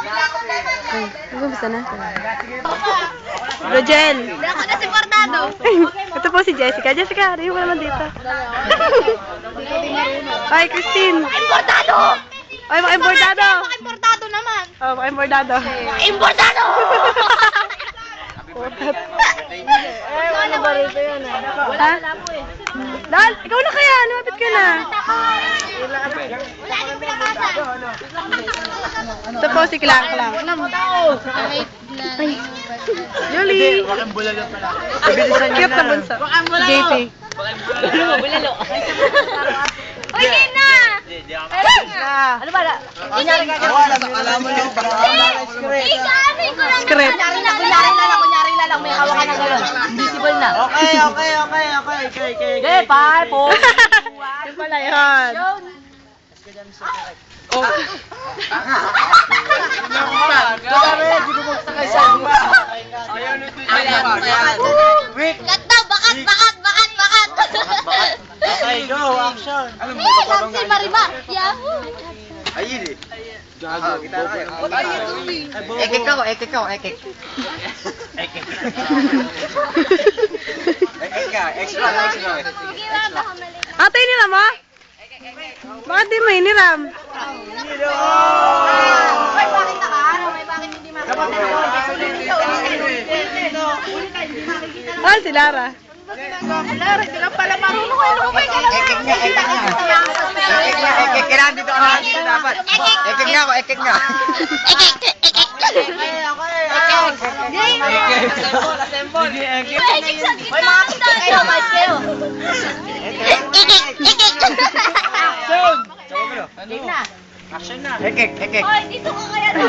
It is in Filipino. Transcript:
Ay, gusto na. Rogel. Hindi ako na si Portado. Ito po si Jessica. Jessica, rin mo naman dito. Ay, Christine. Importado! Ay, maka-importado. Importado naman. Oh, maka-importado. Importado! Ano ba rito yun ha? Dal, ikaw na kaya. Lumapit ka na. Wala nang pinakasan. Ito po si Klang. Julie. Cute na bunso. JP. Uy, na! Ano ba? Kunyari ka Alam mo yung Isabi ko lang. Script. Kunyari lang. May hawakan na gano'n. Invisible na. Okay. Okay, 5, 4. Yung pala yun. Oh. Ganda, bakat. Okay, go, action. Lang si Marimar. Yahoo! Ayun eh. Ekek ako. Ekek ka, extra. Ate, iniram mo? Bakit di mo iniram? May pakita ka? May bakit hindi makita? Ah, si Lara. Lara, hindi ka pala marunong. Lumabay ka naman. Ekek. Kailangan dito ako dito dapat. Ekek nga ako. May mga kita kayo, mas kayo. Action na. Ekek. Hoy, dito ka kaya.